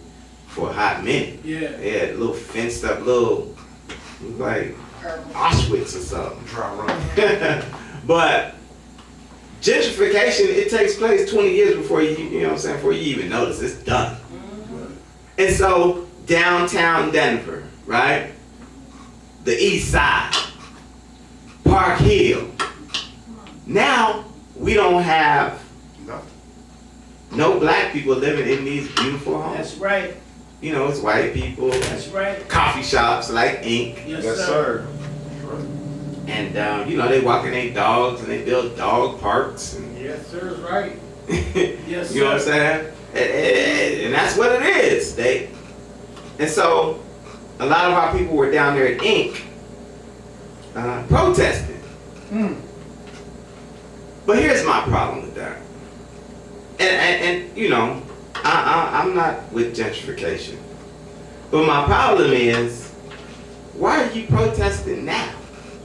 for a hot minute. Yeah. They had little fenced up little, like Auschwitz or something. Dry run. But gentrification, it takes place 20 years before you know what I'm saying, before you even notice. It's done. And so downtown Denver, right? The East Side, Park Hill. Now we don't have no black people living in these beautiful homes. That's right. You know, it's white people, That's right. coffee shops like Ink. Yes, Yes, sir. sir. And you know, they walking their dogs and they build dog parks. And Yes, sir. That's right. Yes, you know what I'm sir. saying? And that's what it is. And so a lot of our people were down there at Ink protesting. But here's my problem with that. And you know, I'm not with gentrification. But my problem is, why are you protesting now?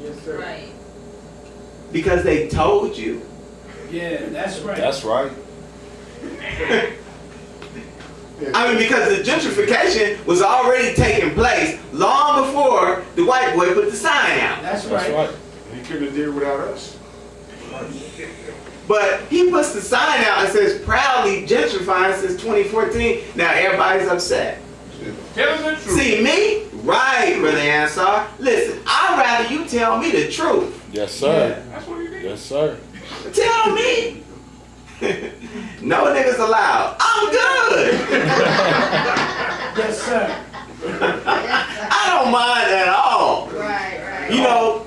Yes, sir. Right. Because they told you? Yeah, that's right. That's right. I mean, because the gentrification was already taking place long before the white boy put the sign out. That's That's right. right. He couldn't have did it without us. But he puts the sign out and says proudly gentrifying since 2014. Now everybody's upset. Tell them the truth. See me? Right, Brother Ansar. Listen, I'd rather you tell me the truth. Yes, sir. That's what he did. Yes, sir. Tell me. No niggas allowed. I'm good. Yes, sir. I don't mind at all. Right. You know,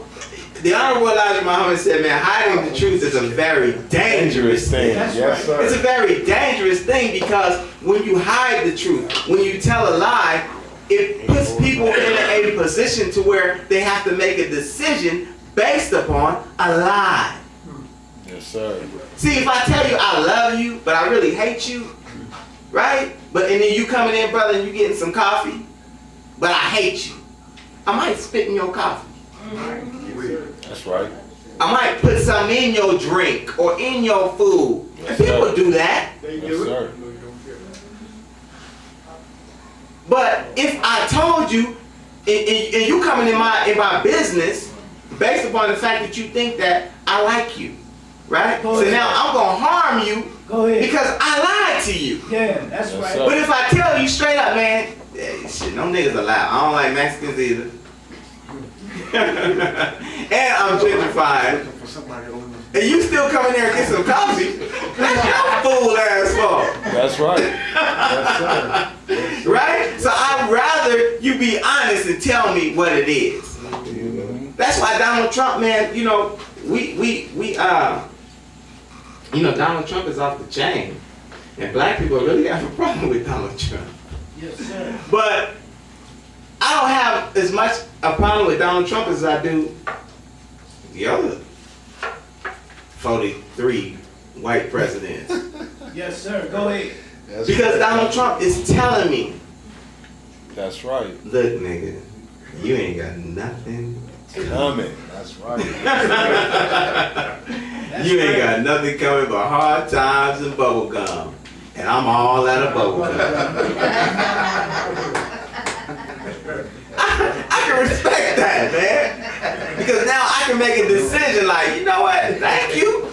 the Honorable Elijah Muhammad said, man, hiding the truth is a very dangerous thing. That's Yes, right. sir. It's a very dangerous thing because when you hide the truth, when you tell a lie, it puts people in a position to where they have to make a decision based upon a lie. Yes, sir. See, if I tell you I love you, but I really hate you, right? And then you coming in, brother, and you getting some coffee, but I hate you. I might spit in your coffee. That's right. I might put something in your drink or in your food. And Yes, people sir. do that. Yes, sir. But if I told you, and you coming in my business, based upon the fact that you think that I like you, right? Go So ahead. now I'm gonna harm you Go ahead. because I lied to you. Yeah, that's Yes, right. sir. But if I tell you straight up, man, shit, no niggas allowed. I don't like Mexicans either. And I'm gentrifying. For somebody over And you still come in there and get some coffee. That's your fool ass fault. That's right. Yes, sir. Right? So I'd rather you be honest and tell me what it is. That's why Donald Trump, man, you know, Donald Trump is off the chain. And black people really have a problem with Donald Trump. Yes, sir. But I don't have as much a problem with Donald Trump as I do the other 43 white presidents. Yes, sir. Go ahead. That's Because right. Donald Trump is telling me, That's right. look nigga, you ain't got nothing. Coming. That's right. You ain't got nothing coming but hard times and bubble gum. And I'm all out of bubble gum. I can respect that, man. Because now I can make a decision like, you know what, thank you.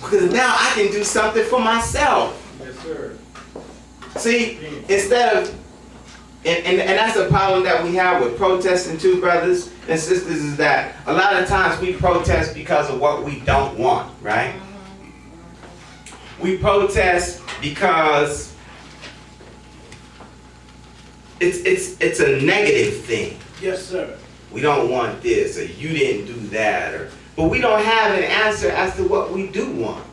Because now I can do something for myself. Yes, sir. See, instead of, and that's a problem that we have with protesting too, brothers and sisters, is that a lot of times we protest because of what we don't want, right? We protest because it's a negative thing. Yes, sir. We don't want this, or you didn't do that, but we don't have an answer as to what we do want.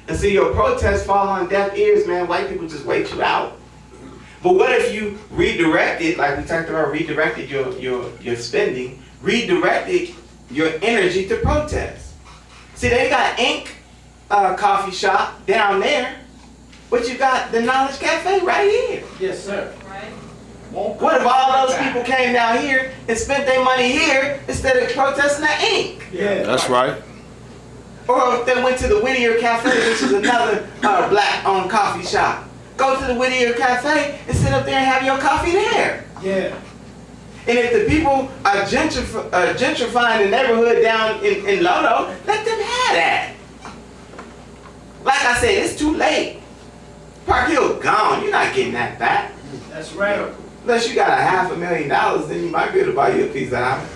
And so your protests fall on deaf ears, man. White people just wait you out. But what if you redirected, like we talked about, redirected your spending, redirected your energy to protest? See, they got Ink coffee shop down there, but you got the Knowledge Cafe right here. Yes, sir. Right. What if all those people came down here and spent their money here instead of protesting at Ink? Yeah. That's right. Or if they went to the Whittier Cafe, which is another black-owned coffee shop. Go to the Whittier Cafe and sit up there and have your coffee there. Yeah. And if the people are gentrifying the neighborhood down in Lodo, let them have that. Like I said, it's too late. Park Hill gone. You're not getting that back. That's right. Unless you got $500,000, then you might be able to buy you a piece of house.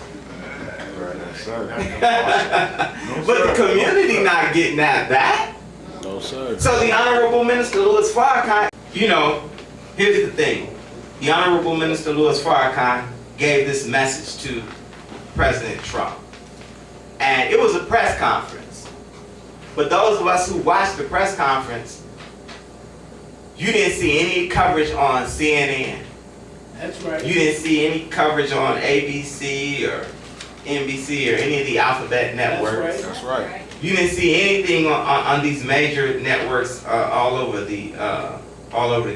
Yes, sir. But the community not getting that back. No, sir. So the Honorable Minister Louis Farrakhan, you know, here's the thing. The Honorable Minister Louis Farrakhan gave this message to President Trump. And it was a press conference. But those of us who watched the press conference, you didn't see any coverage on CNN. That's right. You didn't see any coverage on ABC or NBC or any of the alphabet networks. right. That's right. You didn't see anything on these major networks all over the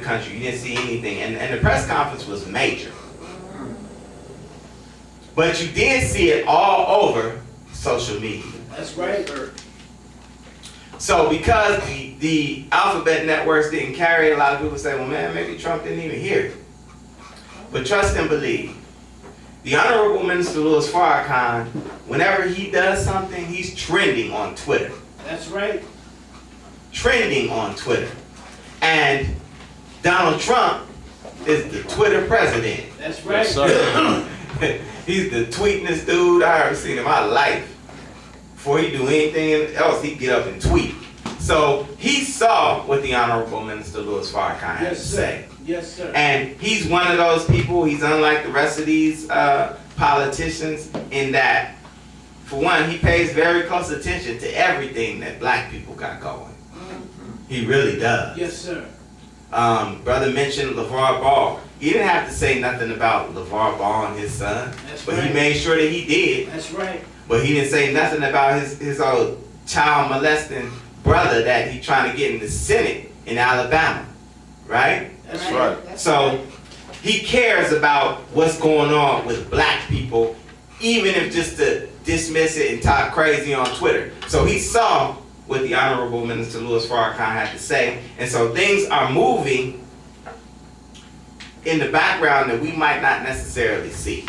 country. You didn't see anything, and the press conference was major. But you did see it all over social media. That's right. So because the alphabet networks didn't carry it, a lot of people say, well, man, maybe Trump didn't even hear it. But trust and believe. The Honorable Minister Louis Farrakhan, whenever he does something, he's trending on Twitter. That's right. Trending on Twitter. And Donald Trump is the Twitter president. That's right. Yes, sir. He's the tweetingest dude I ever seen in my life. Before he do anything else, he'd get up and tweet. So he saw what the Honorable Minister Louis Farrakhan had to say. Yes, sir. And he's one of those people, he's unlike the rest of these politicians in that, for one, he pays very close attention to everything that black people got going. He really does. Yes, sir. Brother mentioned LeVar Ball. He didn't have to say nothing about LeVar Ball and his son, That's but right. he made sure that he did. That's right. But he didn't say nothing about his old child molesting brother that he trying to get in the Senate in Alabama, right? That's right. That's So right. he cares about what's going on with black people, even if just to dismiss it and talk crazy on Twitter. So he saw what the Honorable Minister Louis Farrakhan had to say, and so things are moving in the background that we might not necessarily see.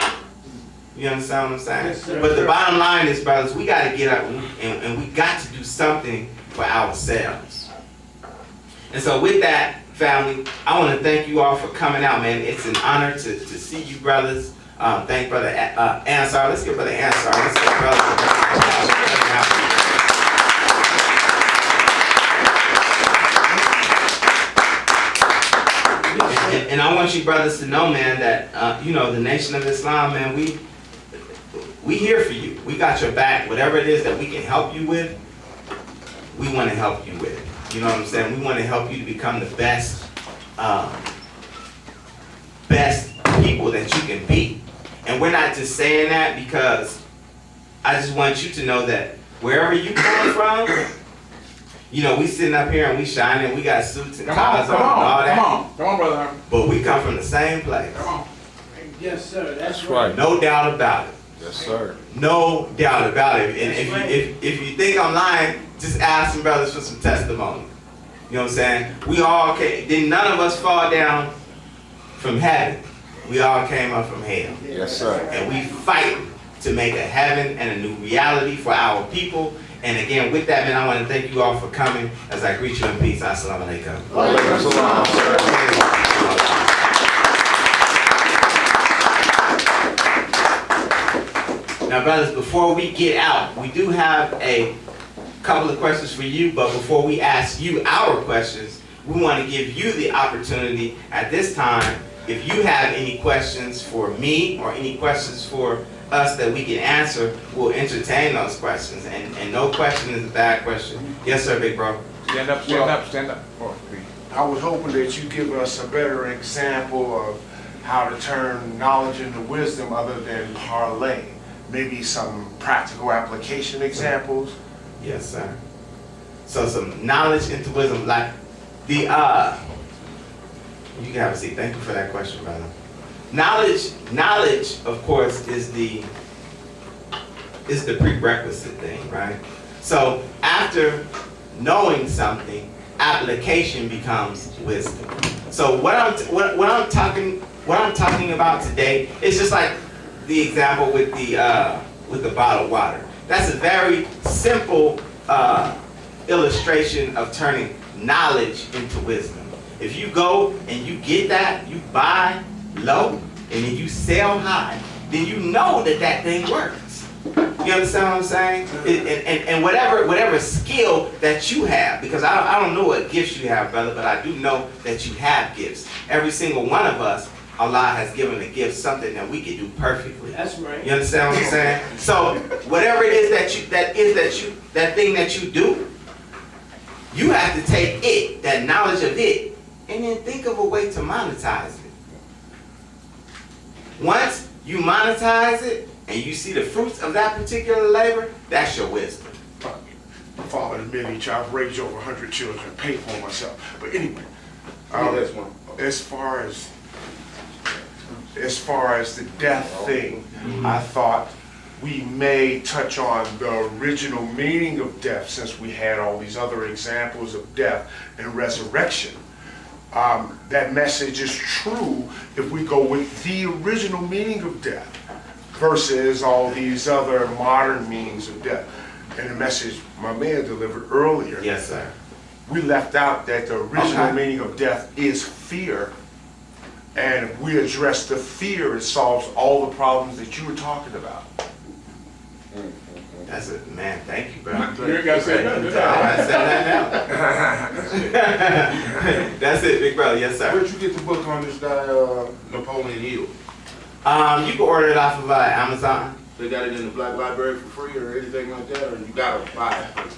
You understand what I'm saying? Yes, sir. But the bottom line is, brothers, we got to get up and we got to do something for ourselves. And so with that, family, I want to thank you all for coming out, man. It's an honor to see you, brothers. Thank Brother Ansar. Let's give Brother Ansar. Let's give Brother. And I want you brothers to know, man, that, the Nation of Islam, man, we here for you. We got your back. Whatever it is that we can help you with, we want to help you with. You know what I'm saying? We want to help you to become the best people that you can be. And we're not just saying that because I just want you to know that wherever you come from, we sitting up here and we shining, we got suits and ties on and all that. Come on, Brother Herman. But we come from the same place. Come on. Yes, sir. That's That's right. right. No doubt about it. Yes, sir. No doubt about it. And That's right. if you think I'm lying, just ask some brothers for some testimony. You know what I'm saying? We all came, did none of us fall down from heaven. We all came up from hell. Yes, sir. And we fight to make a heaven and a new reality for our people. And again, with that, man, I want to thank you all for coming as I greet you in peace. Assalamu alaikum. That's a lot, sir. Now, brothers, before we get out, we do have a couple of questions for you, but before we ask you our questions, we want to give you the opportunity at this time, if you have any questions for me or any questions for us that we can answer, we'll entertain those questions. And no question is a bad question. Yes, sir, big bro. Stand up, stand up, stand up. Oh, please. I was hoping that you give us a better example of how to turn knowledge into wisdom other than parlay. Maybe some practical application examples. Yes, sir. So some knowledge into wisdom, like the you can have a seat. Thank you for that question, brother. Knowledge, of course, is the prerequisite thing, right? So after knowing something, application becomes wisdom. So what I'm talking about today is just like the example with the bottled water. That's a very simple illustration of turning knowledge into wisdom. If you go and you get that, you buy low and then you sell high, then you know that thing works. You understand what I'm saying? And whatever skill that you have, because I don't know what gifts you have, brother, but I do know that you have gifts. Every single one of us, Allah has given a gift, something that we can do perfectly. That's right. You understand what I'm saying? So whatever it is that thing that you do, you have to take it, that knowledge of it, and then think of a way to monetize it. Once you monetize it and you see the fruits of that particular labor, that's your wisdom. My father admitted each I've raised over 100 children, paid for myself. But anyway, as far as the death thing, I thought we may touch on the original meaning of death, since we had all these other examples of death and resurrection. That message is true if we go with the original meaning of death. versus all these other modern meanings of death. And the message my man delivered earlier, Yes, sir. we left out that the original Okay. meaning of death is fear. And if we address the fear, it solves all the problems that you were talking about. That's it, man. Thank you, bro. You ain't gotta say nothing, did All I? right, say that now. That's it, big brother. Yes, sir. Where'd you get the book on this guy, Napoleon Hill? You can order it off of Amazon. They got it in the Black Library for free or anything like that, or you gotta buy it?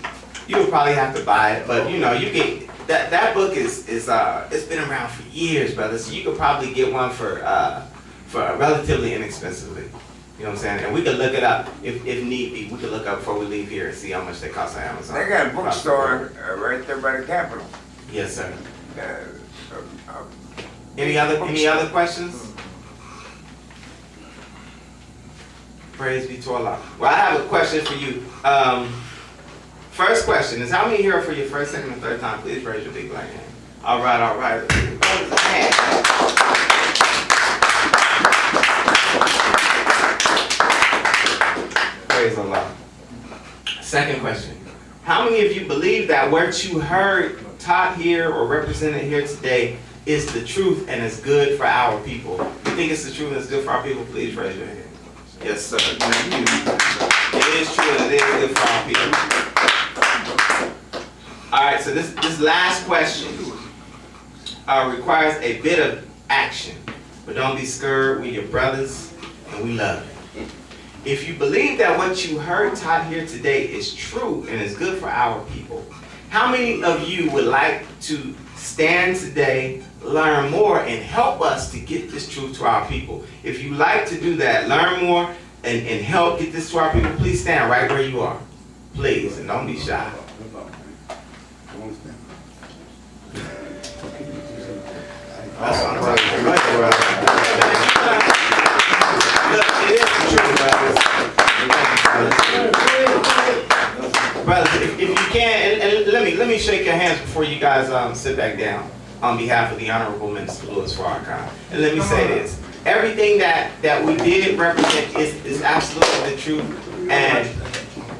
You would probably have to buy it, but you know, you get that book is it's been around for years, brother. So you could probably get one for relatively inexpensively. You know what I'm saying? And we could look it up if need be. We could look up before we leave here and see how much they cost on Amazon. They got a bookstore right there by the Capitol. Yes, sir. Uh, Any other questions? Praise be to Allah. Well, I have a question for you. First question is, how many here are for your first, second, and third time? Please raise your big black hand. All right, all right. Praise Allah. Second question. How many of you believe that what you heard taught here or represented here today is the truth and is good for our people? You think it's the truth and it's good for our people? Please raise your hand. Yes, sir. Thank you. It is true and it is good for our people. All right, so this last question requires a bit of action. But don't be scared. We're your brothers and we love you. If you believe that what you heard taught here today is true and is good for our people, how many of you would like to stand today, learn more, and help us to get this truth to our people? If you like to do that, learn more and help get this to our people, please stand right where you are. Please, and don't be shy. That's what I'm talking about. Look, it is the truth, brothers. Brothers, if you can, and let me shake your hands before you guys sit back down on behalf of the Honorable Minister Louis Farrakhan. And let me say this. Everything that we did represent is absolutely the truth. And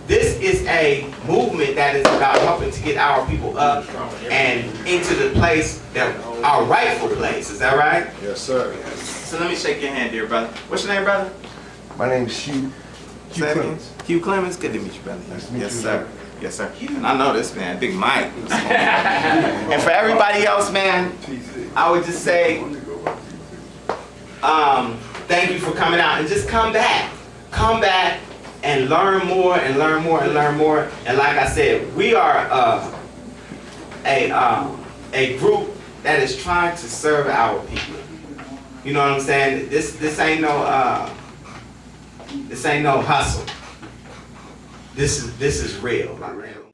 this is a movement that is about helping to get our people up and into the place that our rightful place. Is that right? Yes, sir. So let me shake your hand, dear brother. What's your name, brother? My name's Hugh. Hugh Clemens. Hugh Clemens. Good to meet you, brother. Nice to meet Yes, you, sir. Yes, sir. And I know this man, Big Mike. And for everybody else, man, I would just say, thank you for coming out and just come back. Come back and learn more and learn more and learn more. And like I said, we are a group that is trying to serve our people. You know what I'm saying? This ain't no hustle. This is real. Like real.